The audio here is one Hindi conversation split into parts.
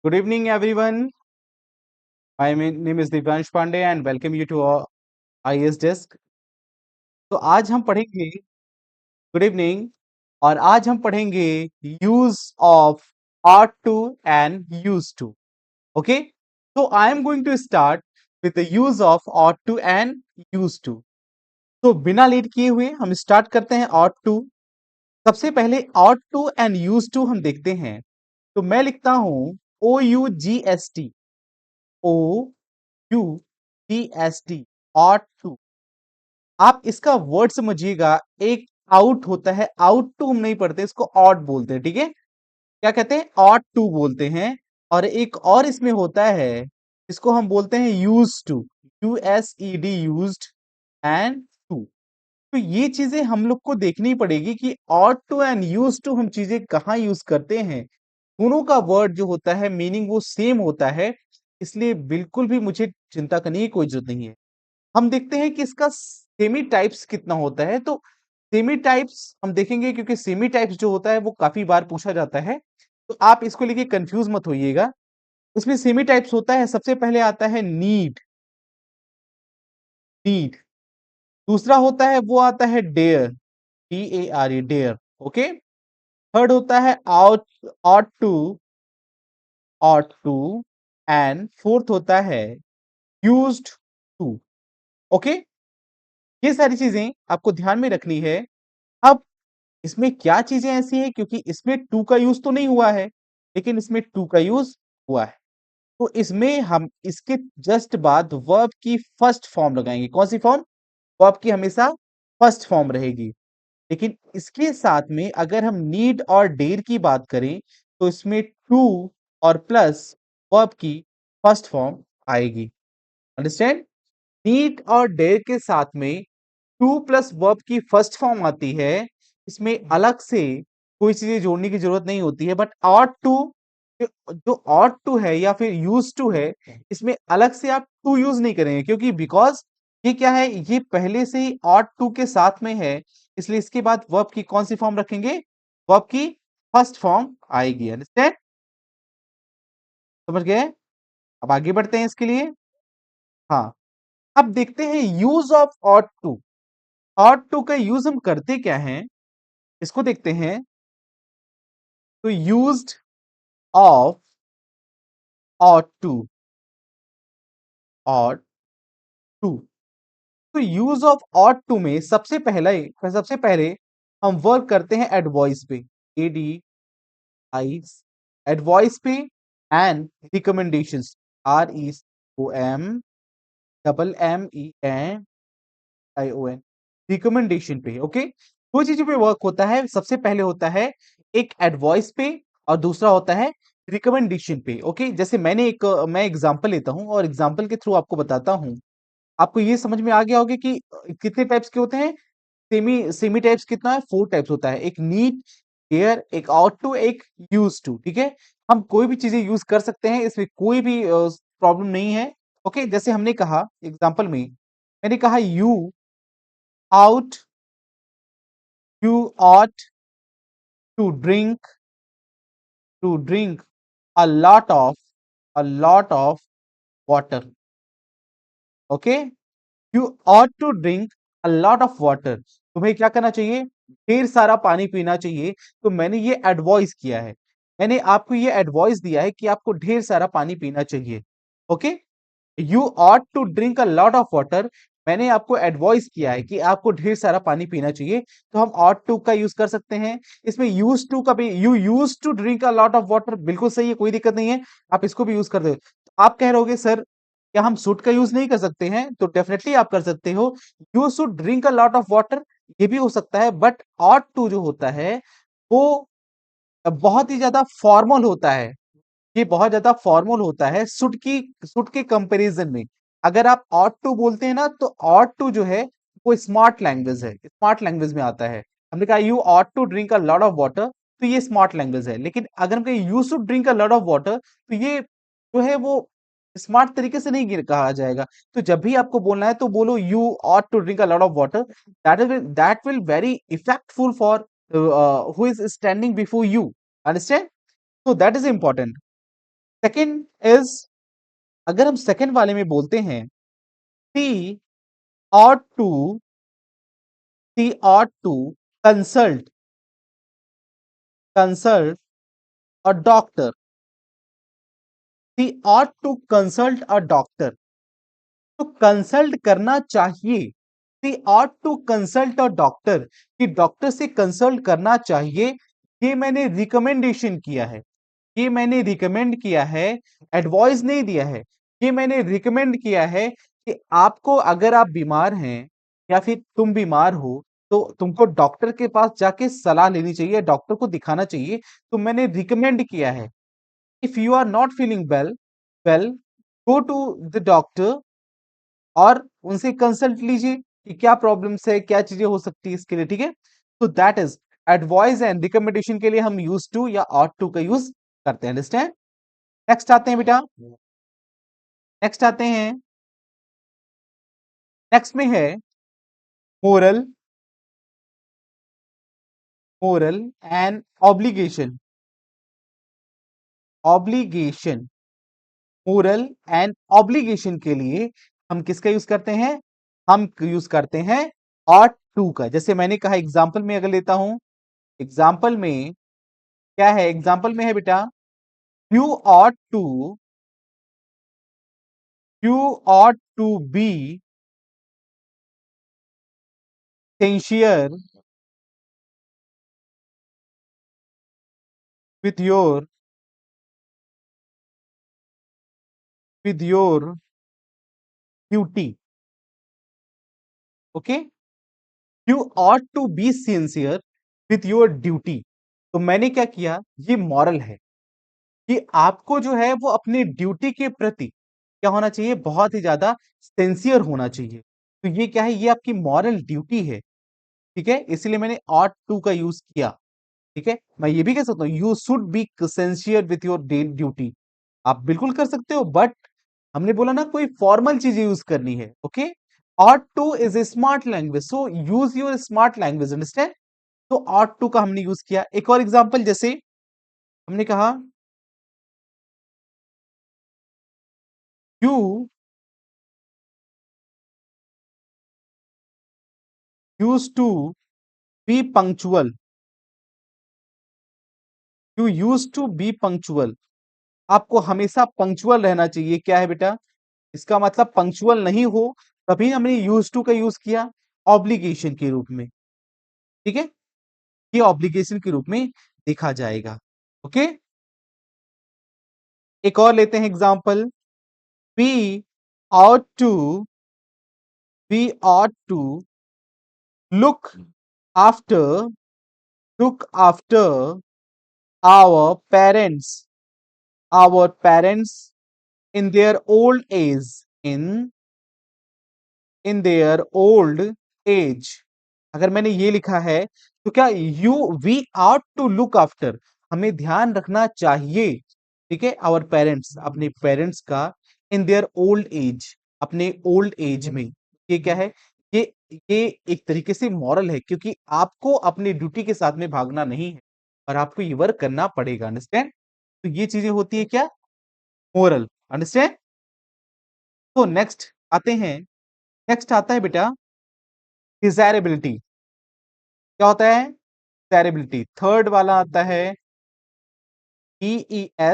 Good evening, everyone. My name is Divyansh Pandey and welcome you to our IAS desk. तो आज हम पढ़ेंगे गुड इवनिंग और आज हम पढ़ेंगे use of ought to and used to. Okay? So I am going to start with the use of ought to and used to. तो बिना लेट किए हुए हम स्टार्ट करते हैं ought to. सबसे पहले ought to and used to हम देखते हैं. तो मैं लिखता हूं OUGST OUGST ought to. आप इसका वर्ड समझिएगा. एक आउट होता है, आउट टू हम नहीं पढ़ते, इसको ऑट बोलते हैं. ठीक है, क्या कहते हैं? ऑट टू बोलते हैं. और एक और इसमें होता है, इसको हम बोलते हैं use to. USED used and to. तो ये चीजें हम लोग को देखनी पड़ेगी कि ought to and use to हम चीजें कहाँ यूज करते हैं. दोनों का वर्ड जो होता है मीनिंग वो सेम होता है, इसलिए बिल्कुल भी मुझे चिंता करने की कोई जरूरत नहीं है. हम देखते हैं कि इसका सेमी टाइप्स कितना होता है. तो सेमी टाइप्स हम देखेंगे क्योंकि सेमी टाइप्स जो होता है वो काफी बार पूछा जाता है, तो आप इसको लेके कंफ्यूज मत होइएगा. इसमें सेमी टाइप्स होता है, सबसे पहले आता है नीड. नीड. दूसरा होता है वो आता है dare. DARE dare. Okay. Third होता है out ought to. Ought to. And fourth होता है यूज्ड टू. ओके. ये सारी चीजें आपको ध्यान में रखनी है. अब इसमें क्या चीजें ऐसी हैं, क्योंकि इसमें टू का यूज तो नहीं हुआ है, लेकिन इसमें टू का यूज हुआ है. तो इसमें हम इसके जस्ट बाद वर्ब की फर्स्ट फॉर्म लगाएंगे. कौन सी फॉर्म? वर्ब की हमेशा फर्स्ट फॉर्म रहेगी. लेकिन इसके साथ में अगर हम नीड और डेर की बात करें तो इसमें टू और प्लस वर्ब की फर्स्ट फॉर्म आएगी. अंडरस्टैंड? नीड और डेर के साथ में टू प्लस वर्ब की फर्स्ट फॉर्म आती है. इसमें अलग से कोई चीजें जोड़ने की जरूरत नहीं होती है. बट ऑट टू, जो ऑट टू है या फिर यूज टू है, इसमें अलग से आप टू यूज नहीं करेंगे, क्योंकि बिकॉज ये क्या है, ये पहले से ही ऑट टू के साथ में है. इसलिए इसके बाद वर्ब की कौन सी फॉर्म रखेंगे? वर्ब की फर्स्ट फॉर्म आएगी. अंडरस्टैंड? समझ गए? अब आगे बढ़ते हैं इसके लिए. हाँ, अब देखते हैं use of ought to. Ought to का यूज हम करते क्या है, इसको देखते हैं. तो used of ought to. ought to. तो यूज ऑफ ought to में सबसे पहले हम वर्क करते हैं एडवॉइस पे. ADI एडवॉइस पे. And recommendations. RECOMMENION रिकमेंडेशन पे. ओके. दो चीजों पे वर्क होता है. सबसे पहले होता है एक एडवॉइस पे और दूसरा होता है रिकमेंडेशन पे. ओके. जैसे मैं एग्जांपल लेता हूं और एग्जांपल के थ्रू आपको बताता हूं. आपको ये समझ में आ गया होगा कि कितने टाइप्स के होते हैं. सेमी सेमी टाइप्स कितना है? 4 टाइप्स होता है. एक नीड, केयर, एक आउट टू, एक यूज टू. ठीक है. हम कोई भी चीजें यूज कर सकते हैं, इसमें कोई भी प्रॉब्लम नहीं है. ओके. जैसे हमने कहा एग्जांपल में, मैंने कहा you out you ought to drink a lot of water. Okay. You ought to drink a lot of water. तुम्हें क्या करना चाहिए? ढेर सारा पानी पीना चाहिए. तो मैंने ये एडवाइस किया है, मैंने आपको ये एडवाइस दिया है कि आपको ढेर सारा पानी पीना चाहिए. Okay. You ought to drink a lot of water. मैंने आपको एडवाइस किया है कि आपको ढेर सारा पानी पीना चाहिए. तो हम ought टू का यूज कर सकते हैं. इसमें यूज टू का भी, you use to drink a lot of water, बिल्कुल सही है, कोई दिक्कत नहीं है. आप इसको भी यूज कर दो. आप कह रहे सर क्या हम शुड का यूज नहीं कर सकते हैं? तो डेफिनेटली आप कर सकते हो. You should drink a lot of water, ये भी हो सकता है. बट ought टू जो होता है वो बहुत ही ज्यादा फॉर्मल होता है. ये बहुत ज्यादा फॉर्मल होता है शुड के कंपैरिजन में. अगर आप ought टू बोलते हैं ना, तो ought टू जो है वो स्मार्ट लैंग्वेज है, स्मार्ट लैंग्वेज में आता है. हमने कहा you ought to drink a lot of water, तो ये स्मार्ट लैंग्वेज है. लेकिन अगर हम कहें you should drink a lot of water, तो ये जो है वो स्मार्ट तरीके से नहीं कहा जाएगा. तो जब भी आपको बोलना है तो बोलो you ought to drink a lot of water. That will very effectful for who is standing before you. Understand? So that is important. Second is, अगर हम सेकंड वाले में बोलते हैं, she ought to she ought to consult consult a doctor. She ought to consult a doctor. तो कंसल्ट करना चाहिए, she ought to consult a doctor, कि डॉक्टर से कंसल्ट करना चाहिए। ये मैंने रिकमेंडेशन किया है, ये मैंने रिकमेंड किया है, एडवाइस नहीं दिया है। ये मैंने रिकमेंड किया है कि आपको, अगर आप बीमार हैं या फिर तुम बीमार हो, तो तुमको डॉक्टर के पास जाके सलाह लेनी चाहिए, डॉक्टर को दिखाना चाहिए। तो मैंने रिकमेंड किया है, if you are not feeling well go to the doctor और उनसे कंसल्ट लीजिए कि क्या प्रॉब्लम्स है, क्या चीजें हो सकती है इसके लिए, ठीक है। तो that is advice and recommendation के लिए हम यूज टू या ऑट टू का यूज करते हैं, अंडरस्टैंड। नेक्स्ट आते हैं बेटा, नेक्स्ट आते हैं, नेक्स्ट में है moral, moral and obligation, obligation, moral and obligation के लिए हम किसका यूज करते हैं, हम यूज करते हैं ऑट टू का। जैसे मैंने कहा एग्जाम्पल में अगर लेता हूं, एग्जाम्पल में क्या है, एग्जाम्पल में है बेटा, you ought to, you ought to be sincere with your duty. Okay, you ought to be sincere with your duty. तो मैंने क्या किया, ये मॉरल है कि आपको जो है वो अपनी ड्यूटी के प्रति क्या होना चाहिए, बहुत ही ज्यादा सिंसियर होना चाहिए। तो ये क्या है, ये आपकी मॉरल ड्यूटी है, ठीक है, इसलिए मैंने ought to का यूज किया। ठीक है, मैं ये भी कह सकता हूँ you should be sincere with your duty, आप बिल्कुल कर सकते हो, बट हमने बोला ना कोई फॉर्मल चीज यूज करनी है। Okay, ought to is a smart language, so use your smart language, understand. तो ought to का हमने यूज किया। एक और एग्जांपल, जैसे हमने कहा you use to be punctual, you use to be punctual, आपको हमेशा पंक्चुअल रहना चाहिए। क्या है बेटा, इसका मतलब पंक्चुअल नहीं हो, तभी हमने यूज टू का यूज किया ऑब्लिगेशन के रूप में, ठीक है, ये ऑब्लिगेशन के रूप में देखा जाएगा। ओके, एक और लेते हैं example, we ought to we ought to look after look after our parents in their old age, in their old age। अगर मैंने ये लिखा है तो क्या, you we ought to look after, हमें ध्यान रखना चाहिए, ठीक है, आवर पेरेंट्स, अपने पेरेंट्स का, इन देयर ओल्ड एज, अपने ओल्ड एज में। ये क्या है, ये ये एक तरीके से मॉरल है, क्योंकि आपको अपनी ड्यूटी के साथ में भागना नहीं है और आपको ये वर्क करना पड़ेगा, अंडरस्टैंड। तो ये चीजें होती है क्या, मोरल, अंडरस्टैंड। तो नेक्स्ट आते हैं, नेक्स्ट आता है बेटा डिजायरेबिलिटी। क्या होता है, डिजायरेबिलिटी। थर्ड वाला आता है DESIRAILITY,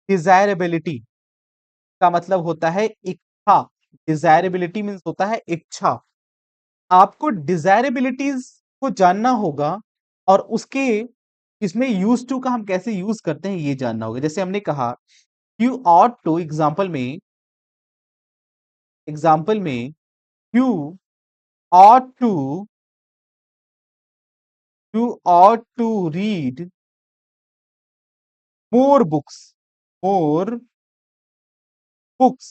डिजायरेबिलिटी का मतलब होता है इच्छा, डिजायरेबिलिटी मीन्स होता है इच्छा। आपको डिजायरेबिलिटीज को जानना होगा और उसके, इसमें यूज टू का हम कैसे यूज करते हैं ये जानना होगा। जैसे हमने कहा यू ऑट टू, एग्जाम्पल में you ought to you ought to read more books, more books।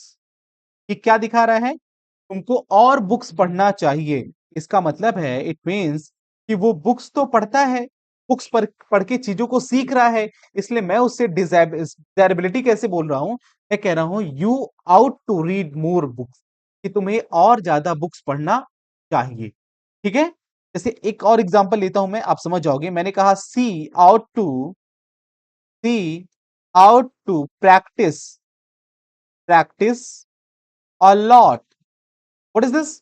ये क्या दिखा रहा है, तुमको और बुक्स पढ़ना चाहिए। इसका मतलब है, इट मीन्स कि वो बुक्स तो पढ़ता है, बुक्स पढ़ के चीजों को सीख रहा है, इसलिए मैं उससे डिजायरेबिलिटी कैसे बोल रहा हूं, मैं कह रहा हूं you ought to read more books, कि तुम्हें और ज्यादा बुक्स पढ़ना चाहिए, ठीक है। जैसे एक और एग्जांपल लेता हूं मैं, आप समझ जाओगे। मैंने कहा she ought to practice practice a lot. What is this?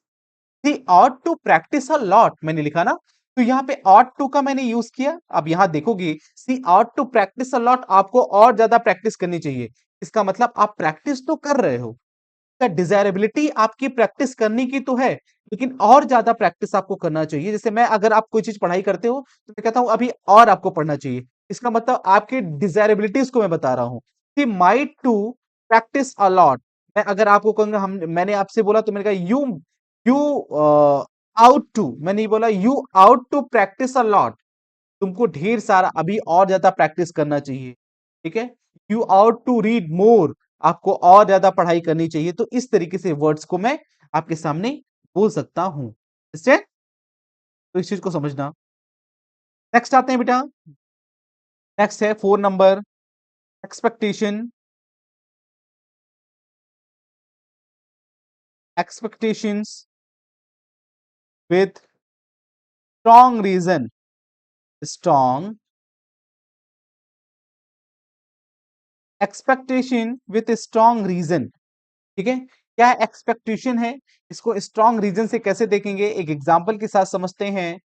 She ought to practice a lot मैंने लिखा ना, तो यहाँ पे ought टू का मैंने यूज किया। अब यहाँ देखोगे she ought to practice a lot, आपको और ज्यादा प्रैक्टिस करनी चाहिए। इसका मतलब आप प्रैक्टिस तो कर रहे हो, डिजायरेबिलिटी आपकी प्रैक्टिस करने की तो है, लेकिन और ज्यादा प्रैक्टिस आपको करना चाहिए। जैसे मैं, अगर आप कोई चीज पढ़ाई करते हो तो मैं कहता हूं अभी और आपको पढ़ना चाहिए। इसका मतलब आपकी डिजायरेबिलिटीज को मैं बता रहा हूं कि might to practice a lot. मैं अगर आपको कहूंगा, हम मैंने आपसे बोला तो मैंने कहा यू आउट टू, मैंने नहीं बोला you ought to practice a lot. तुमको ढेर सारा अभी और ज्यादा प्रैक्टिस करना चाहिए, ठीक है। You ought to read more, आपको और ज्यादा पढ़ाई करनी चाहिए। तो इस तरीके से वर्ड्स को मैं आपके सामने बोल सकता हूं, इससे तो इस चीज को समझना। नेक्स्ट आते हैं बेटा, नेक्स्ट है 4 number, expectation. Expectations with strong reason, strong expectation with strong reason, ठीक है। क्या एक्सपेक्टेशन है, इसको स्ट्रॉन्ग रीजन से कैसे देखेंगे, एक एग्जांपल के साथ समझते हैं।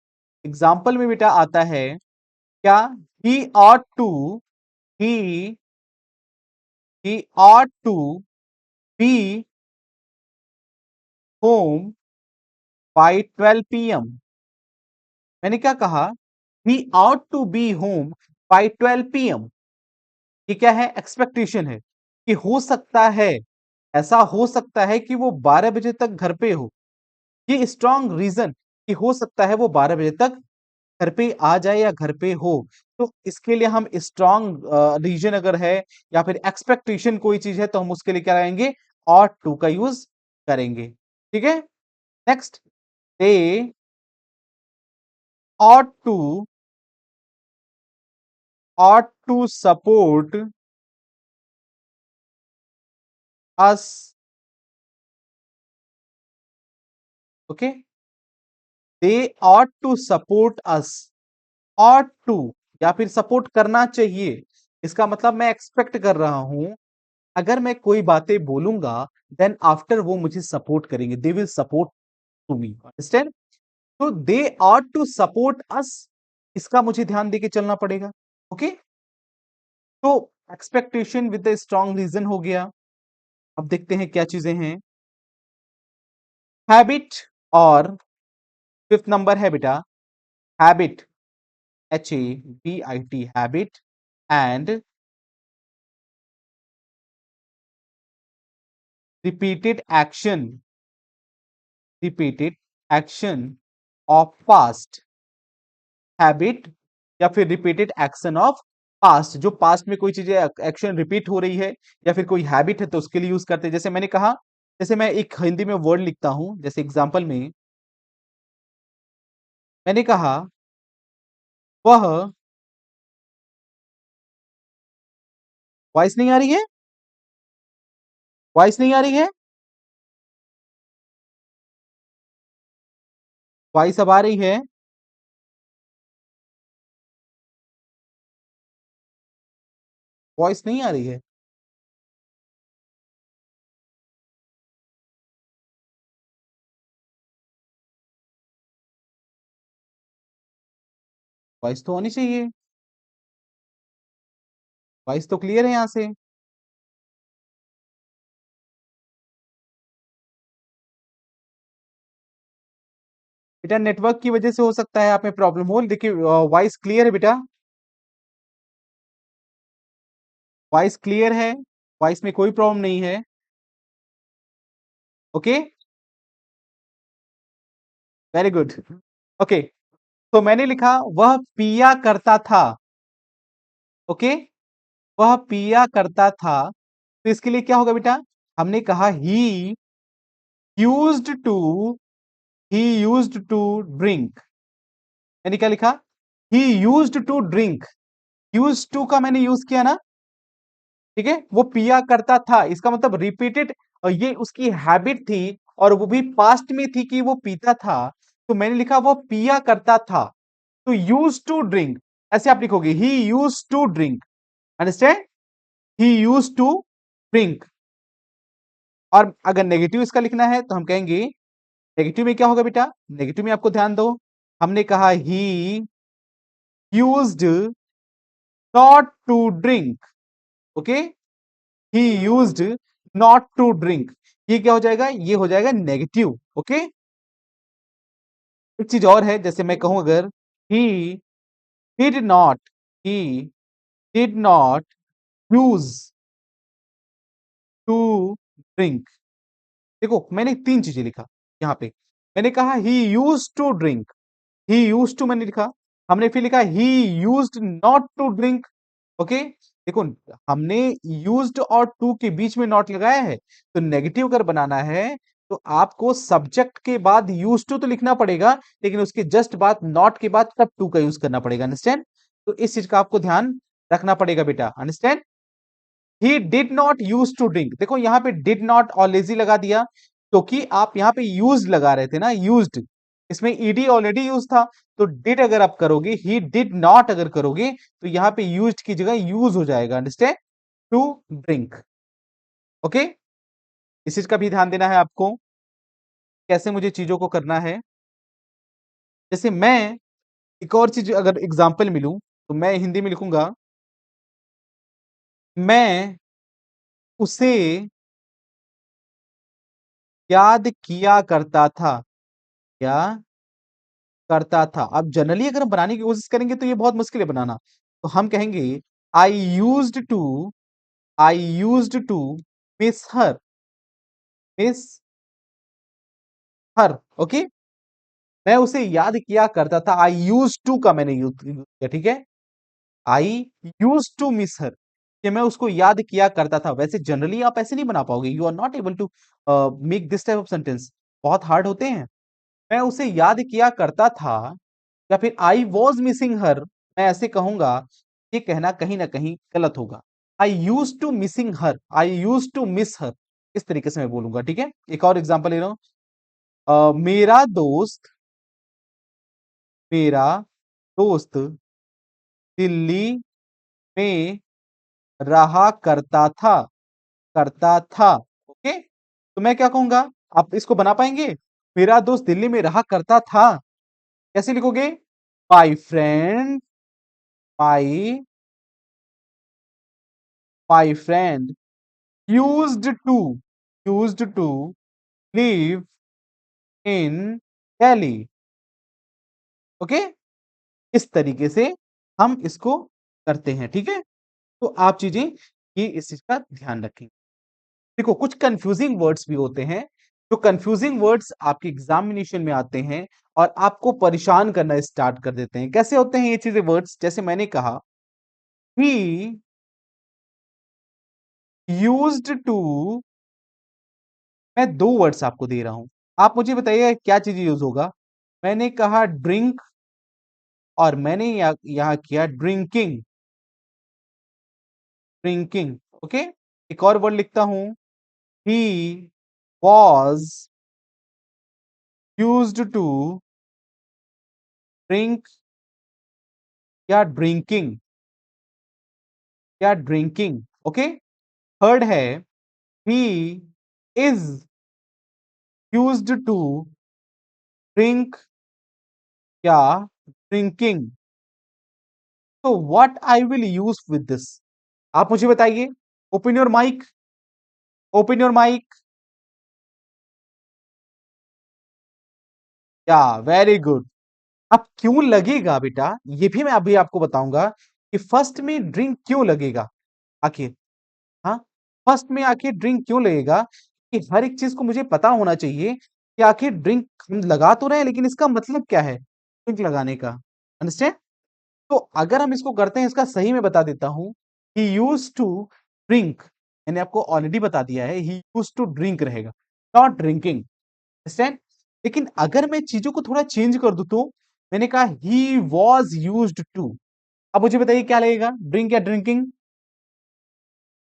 एग्जांपल में बेटा आता है क्या, he ought to he he ought to be home by 12 p.m. मैंने क्या कहा, he ought to be home by 12 p.m. ये क्या है, एक्सपेक्टेशन है कि हो सकता है, ऐसा हो सकता है कि वो 12 बजे तक घर पे हो। ये स्ट्रॉन्ग रीजन कि हो सकता है वो 12 बजे तक घर पे आ जाए या घर पे हो। तो इसके लिए हम स्ट्रॉन्ग रीजन अगर है या फिर एक्सपेक्टेशन कोई चीज है, तो हम उसके लिए क्या लगाएंगे, ought टू का यूज करेंगे, ठीक है। Next, they ought to support us, okay. They ought to support us, ought to या फिर सपोर्ट करना चाहिए। इसका मतलब मैं एक्सपेक्ट कर रहा हूं, अगर मैं कोई बातें बोलूंगा, देन आफ्टर वो मुझे सपोर्ट करेंगे, they will support to me, understand. तो they are to support us, इसका मुझे ध्यान देके चलना पड़ेगा, ओके। तो expectation with the strong reason हो गया। अब देखते हैं क्या चीजें हैं, हैबिट, और 5th नंबर है बेटा, habit, HABIT, habit and repeated action, repeated action of past, habit या फिर रिपीटेड एक्शन ऑफ पास्ट, जो पास्ट में कोई चीजें एक्शन रिपीट हो रही है या फिर कोई हैबिट है, तो उसके लिए यूज करते हैं। जैसे मैंने कहा, जैसे मैं एक हिंदी में वर्ड लिखता हूं, जैसे एग्जांपल में मैंने कहा, वह, वॉइस नहीं आ रही है, वॉइस नहीं आ रही है, वॉइस अब आ रही है, वॉइस नहीं आ रही है, वॉइस तो होनी चाहिए, वॉइस तो क्लियर है यहां से। बेटा नेटवर्क की वजह से हो सकता है आप में प्रॉब्लम हो, देखिए वॉइस क्लियर है बेटा, वॉइस क्लियर है, वॉइस में कोई प्रॉब्लम नहीं है, ओके, वेरी गुड, ओके। तो मैंने लिखा, वह पिया करता था, ओके, वह पिया करता था। तो इसके लिए क्या होगा बेटा, हमने कहा used to he used to drink. मैंने क्या लिखा, he used to drink, use to का मैंने यूज किया ना, ठीक है। वो पिया करता था, इसका मतलब रिपीटेड, और ये उसकी हैबिट थी, और वो भी पास्ट में थी कि वो पीता था। तो मैंने लिखा वो पिया करता था, तो यूज टू ड्रिंक ऐसे आप लिखोगे, he use to drink, understand, he use to drink. और अगर नेगेटिव इसका लिखना है तो हम कहेंगे, नेगेटिव में क्या होगा बेटा, नेगेटिव में आपको ध्यान दो, हमने कहा he used not to drink, okay, he used not to drink, ये क्या हो जाएगा, ये हो जाएगा नेगेटिव, ओके। एक चीज और है, जैसे मैं कहूं अगर he did not, he did not use to drink, देखो मैंने तीन चीजें लिखा यहाँ पे, मैंने कहा he use to drink, he use to मैंने लिखा, हमने फिर लिखा he used not to drink, okay. देखो हमने यूज्ड और टू के बीच में नॉट लगाया है, तो नेगेटिव अगर बनाना है तो आपको सब्जेक्ट के बाद यूज टू तो लिखना पड़ेगा, लेकिन उसके जस्ट बाद नॉट के बाद तब टू का यूज करना पड़ेगा, अंडरस्टैंड। तो इस चीज का आपको ध्यान रखना पड़ेगा बेटा, understand. He did not use to drink, देखो यहाँ पे डिड नॉट और लेजी लगा दिया, क्योंकि आप यहाँ पे यूज लगा रहे थे ना, यूज्ड, इसमें ईडी ऑलरेडी यूज था, तो डिड अगर आप करोगे, ही डिड नॉट अगर करोगे, तो यहाँ पे यूज्ड की जगह यूज हो जाएगा, अंडरस्टैंड, टू ड्रिंक, ओके। इस चीज का भी ध्यान देना है आपको, कैसे मुझे चीजों को करना है। जैसे मैं एक और चीज अगर एग्जाम्पल मिलूं, तो मैं हिंदी में लिखूंगा, मैं उसे याद किया करता था, क्या करता था। अब जनरली अगर हम बनाने की कोशिश करेंगे तो ये बहुत मुश्किल है बनाना, तो हम कहेंगे I used to, I used to miss her, miss her, okay. मैं उसे याद किया करता था, आई यूज टू का मैंने यूज किया, ठीक है, आई यूज टू मिस हर, कि मैं उसको याद किया करता था। वैसे जनरली आप ऐसे नहीं बना पाओगे, you are not able to make this type of sentence, बहुत हार्ड होते हैं। मैं उसे याद किया करता था, या फिर आई वॉज मिसिंग हर, मैं ऐसे कहूंगा, ये कहना कहीं ना कहीं गलत होगा। I use to missing her, I use to miss her, इस तरीके से मैं बोलूंगा, ठीक है। एक और एग्जांपल ले रहा हूं, मेरा दोस्त, मेरा दोस्त दिल्ली में रहा करता था, करता था, ओके। तो मैं क्या कहूंगा, आप इसको बना पाएंगे, मेरा दोस्त दिल्ली में रहा करता था, कैसे लिखोगे, my friend, my, my friend used to, used to live in Delhi, okay. इस तरीके से हम इसको करते हैं, ठीक है। तो आप चीजें ये इस चीज का ध्यान रखें। देखो कुछ कंफ्यूजिंग वर्ड्स भी होते हैं, जो कंफ्यूजिंग वर्ड्स आपके एग्जामिनेशन में आते हैं और आपको परेशान करना स्टार्ट कर देते हैं। कैसे होते हैं ये चीजें वर्ड्स, जैसे मैंने कहा ही यूज्ड टू, मैं दो वर्ड्स आपको दे रहा हूं, आप मुझे बताइए क्या चीज यूज होगा। मैंने कहा ड्रिंक, और मैंने यहां किया ड्रिंकिंग, ड्रिंकिंग, ओके। एक और वर्ड लिखता हूं, he was used to drink, या ड्रिंकिंग, या ड्रिंकिंग, ओके। थर्ड है, he is used to drink, या ड्रिंकिंग। तो what I will use with this, आप मुझे बताइए। Open your mic, open your mic, या वेरी गुड। अब क्यों लगेगा बेटा, ये भी मैं अभी आपको बताऊंगा कि फर्स्ट में ड्रिंक क्यों लगेगा आखिर, हाँ, फर्स्ट में आखिर ड्रिंक क्यों लगेगा, कि हर एक चीज को मुझे पता होना चाहिए कि आखिर ड्रिंक हम लगा तो रहे हैं, लेकिन इसका मतलब क्या है ड्रिंक लगाने का, अंडरस्टैंड। तो अगर हम इसको करते हैं, इसका सही में बता देता हूं, ही यूज टू ड्रिंक, मैंने आपको ऑलरेडी बता दिया है, ही यूज टू ड्रिंक रहेगा, नॉट ड्रिंकिंग, अंडरस्टैंड। लेकिन अगर मैं चीजों को थोड़ा चेंज कर दूं, तो मैंने कहा ही वॉज यूज्ड टू, अब मुझे बताइए क्या लगेगा, ड्रिंक या ड्रिंकिंग,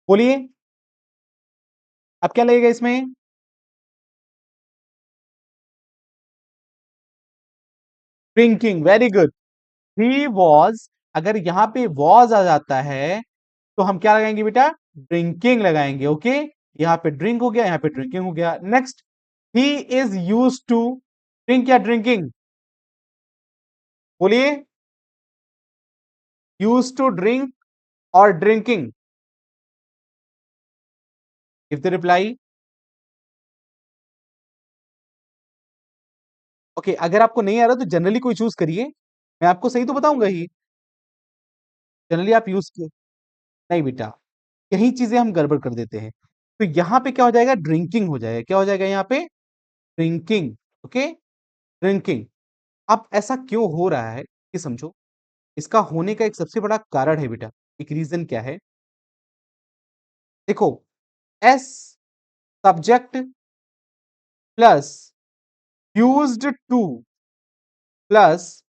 बोलिए, अब क्या लगेगा इसमें, drinking, very good. He was, अगर यहाँ पे वॉज आ जाता है तो हम क्या लगाएंगे बेटा? ड्रिंकिंग लगाएंगे। ओके, यहाँ पे ड्रिंक हो गया, यहाँ पे ड्रिंकिंग हो गया। Next, he is use to drink या ड्रिंकिंग? बोलिए, यूज टू ड्रिंक और drinking? Give the reply. Okay, अगर आपको नहीं आ रहा तो जनरली कोई चूज करिए, मैं आपको सही तो बताऊंगा ही। जनरली आप यूज नहीं बेटा, यही चीजें हम गड़बड़ कर देते हैं। तो यहां पे क्या हो जाएगा? ड्रिंकिंग हो जाएगा। क्या हो जाएगा यहाँ पे? ड्रिंकिंग। Okay, drinking. अब ऐसा क्यों हो रहा है ये समझो। इसका होने का एक सबसे बड़ा कारण है बेटा। एक रीजन क्या है? देखो, S subject plus used to plus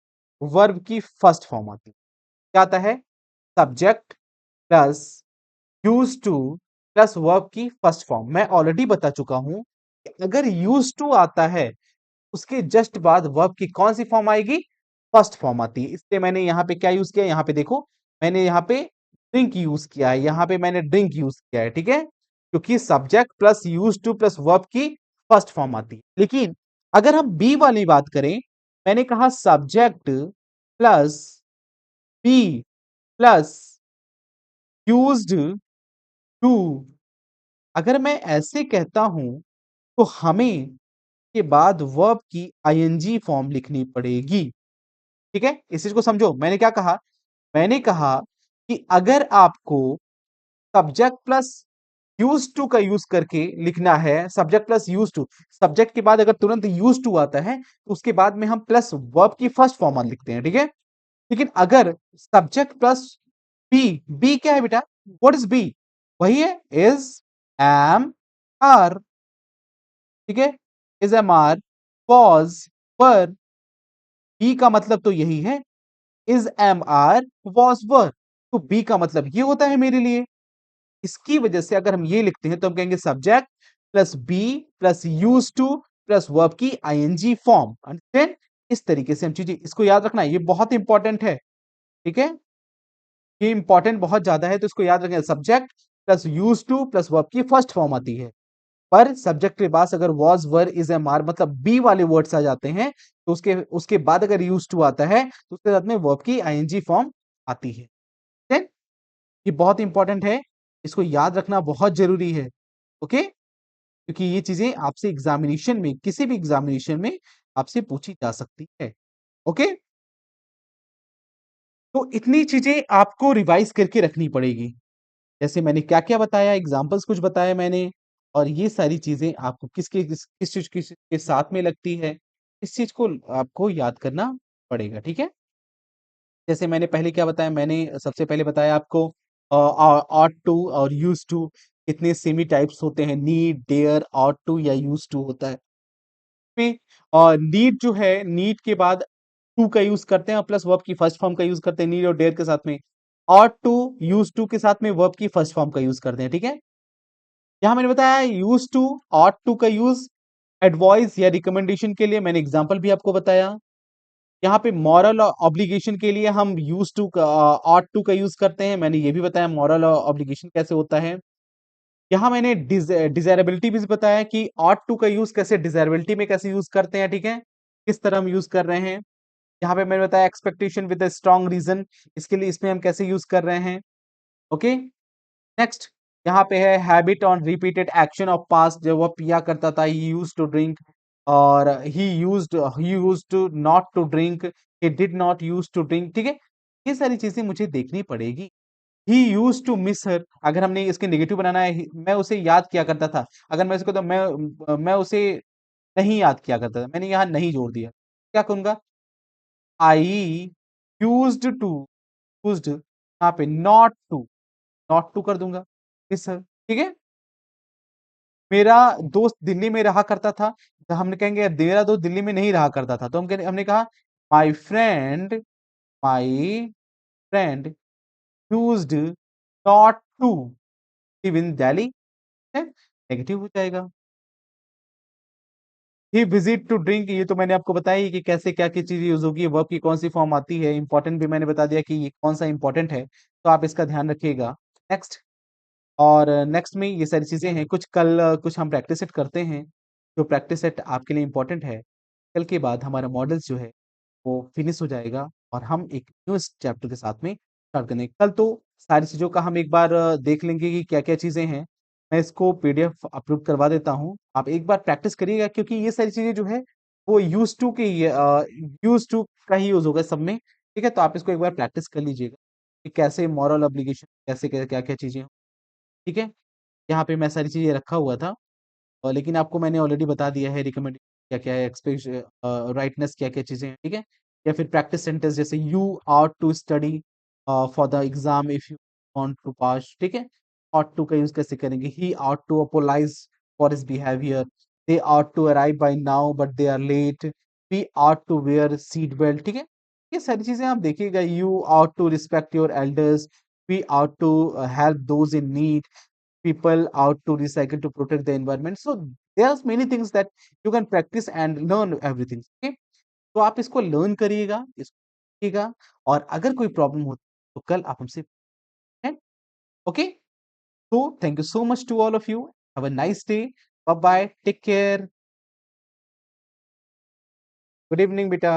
verb की फर्स्ट फॉर्म आती है। क्या आता है? Subject plus use to plus verb की फर्स्ट फॉर्म। मैं ऑलरेडी बता चुका हूं कि अगर यूज टू आता है उसके जस्ट बाद वर्ब की कौन सी फॉर्म आएगी? फर्स्ट फॉर्म आती है। इसलिए मैंने यहाँ पे क्या यूज किया? यहाँ पे देखो, मैंने यहाँ पे ड्रिंक यूज किया है, यहाँ पे मैंने ड्रिंक यूज किया है। ठीक है, क्योंकि subject plus use to plus verb की फर्स्ट फॉर्म आती है। लेकिन अगर हम बी वाली बात करें, मैंने कहा subject plus be plus used to. अगर मैं ऐसे कहता हूं तो हमें के बाद वर्ब की आईएनजी फॉर्म लिखनी पड़ेगी। ठीक है, इस चीज को समझो। मैंने क्या कहा? मैंने कहा कि अगर आपको सब्जेक्ट प्लस यूज टू का यूज करके लिखना है, subject plus use to, subject के बाद अगर तुरंत यूज टू आता है तो उसके बाद में हम प्लस वर्ब की फर्स्ट फॉर्म लिखते हैं। ठीक है, लेकिन अगर सब्जेक्ट प्लस बी, बी क्या है बेटा? What is be? वही है इज, एम, आर। ठीक है, is, am, are, was, were. Be का मतलब तो यही है, is, am, are, was, were. तो बी का मतलब ये होता है मेरे लिए। इसकी वजह से अगर हम ये लिखते हैं तो हम कहेंगे subject plus be plus use to plus verb की आईएनजी फॉर्म। अंडरस्टैंड? इस तरीके से हम चीजें, इसको याद रखना, ये बहुत इंपॉर्टेंट है। ठीक है, ये इंपॉर्टेंट बहुत ज्यादा है, तो इसको याद रखें। Subject plus use to plus verb की फर्स्ट फॉर्म आती है, पर सब्जेक्ट के पास अगर was, were, is, am, are मतलब बी वाले वर्ड्स आ जाते हैं तो उसके उसके बाद अगर यूज टू आता है तो उसके साथ में वर्ब की आईएनजी फॉर्म आती है। ठीक है? ये बहुत इंपॉर्टेंट है, इसको याद रखना बहुत जरूरी है। ओके, क्योंकि ये चीजें आपसे एग्जामिनेशन में, किसी भी एग्जामिनेशन में आपसे पूछी जा सकती है। ओके, तो इतनी चीजें आपको रिवाइज करके रखनी पड़ेगी। जैसे मैंने क्या क्या बताया, एग्जाम्पल्स कुछ बताया मैंने, और ये सारी चीजें आपको किस चीज के साथ में लगती है, इस चीज को आपको याद करना पड़ेगा। ठीक है, जैसे मैंने पहले क्या बताया, मैंने सबसे पहले बताया आपको ऑट टू और यूज टू कितने सेमी टाइप्स होते हैं। नीड, डेयर, ऑट टू या यूज टू होता है में। और नीड जो है, नीड के बाद टू का यूज करते हैं और प्लस वर्ब की फर्स्ट फॉर्म का यूज करते हैं नीड और डेयर के साथ में। ऑट टू यूज टू के साथ में वर्ब की फर्स्ट फॉर्म का यूज करते हैं। ठीक है, यहां मैंने बताया यूज टू, ऑट टू का यूज एडवाइस या रिकमेंडेशन के लिए, मैंने एग्जांपल भी आपको बताया। यहाँ पे मॉरल और ऑब्लिगेशन के लिए हम यूज टू ऑट टू का यूज करते हैं, मैंने ये भी बताया मॉरल और ऑब्लिगेशन कैसे होता है। यहाँ मैंने डिजायरेबिलिटी भी बताया कि ऑट टू का यूज कैसे डिजायरेबिलिटी में कैसे यूज करते हैं। ठीक है, किस तरह हम यूज कर रहे हैं। यहाँ पे मैंने बताया expectation with a strong reason, इसके लिए इसमें हम कैसे यूज कर रहे हैं। ओके, नेक्स्ट यहाँ पे है habit on repeated action of past, जब वह पिया करता था, ही यूज टू ड्रिंक, और he used to not to drink, he did not use to drink. ठीक है, ये सारी चीजें मुझे देखनी पड़ेगी। He use to miss her, अगर हमने इसके नेगेटिव बनाना है, मैं उसे याद किया करता था, अगर मैं इसको तो मैं उसे नहीं याद किया करता था, मैंने यहाँ नहीं जोड़ दिया, क्या कहूंगा? आई यूज्ड टू, यूज्ड यहाँ पे नॉट टू कर दूंगा मिस हर। ठीक है, मेरा दोस्त दिल्ली में रहा करता था, तो हमने कहेंगे मेरा दोस्त दिल्ली में नहीं रहा करता था, तो हमने कहा my friend used not to live in Delhi. Negative हो जाएगा। ही विजिट टू ड्रिंक, ये तो मैंने आपको बताया ही कि कैसे क्या क्या चीजें यूज होगी, वर्ब की कौन सी फॉर्म आती है, इंपॉर्टेंट भी मैंने बता दिया कि ये कौन सा इंपॉर्टेंट है, तो आप इसका ध्यान रखिएगा। नेक्स्ट, और नेक्स्ट में ये सारी चीजें हैं, कुछ कल कुछ हम प्रैक्टिस सेट करते हैं, जो प्रैक्टिस सेट आपके लिए इंपॉर्टेंट है। कल के बाद हमारा मॉडल्स जो है वो फिनिश हो जाएगा और हम एक न्यू चैप्टर के साथ में स्टार्ट करेंगे। कल तो सारी चीज़ों का हम एक बार देख लेंगे कि क्या-क्या चीज़ें हैं। मैं इसको पीडीएफ अपलोड करवा देता हूँ। आप एक बार प्रैक्टिस करिएगा क्योंकि ये सारी चीज़ें जो है वो यूज़ टू का ही यूज़ होगा सब में। ठीक है? तो आप इसको एक बार प्रैक्टिस कर लीजिएगा कि कैसे मॉरल ऑब्लिगेशन कैसे क्या-क्या चीज़ें हैं। ठीक है? यहाँ पे मैं सारी चीज़ें रखा हुआ था। लेकिन आपको मैंने ऑलरेडी बता दिया है रिकमेंड क्या-क्या है, राइटनेस क्या-क्या चीज़ें हैं, ठीक है? या फिर प्रैक्टिस सेंटेंस जैसे you ought to study for the exam if you want to pass, ठीक है? ऑट टू का यूज़ कैसे करेंगे? He ought to apologize for his behaviour, they ought to arrive by now but they are late, we ought to wear seat belt, ठीक है? ये सारी चीज़ें आप देखिएगा, you ought to respect your elders, we ought to help those in need, people out to recycle to protect the environment. So there's many things that you can practice and learn everything. Okay? तो आप इसको लर्न करिएगा, इसको सीखिएगा, और अगर कोई प्रॉब्लम हो तो कल आप हमसे पूछें। ओके? तो thank you so much to all of you. Have a nice day. Bye bye. Take care. Good evening बेटा।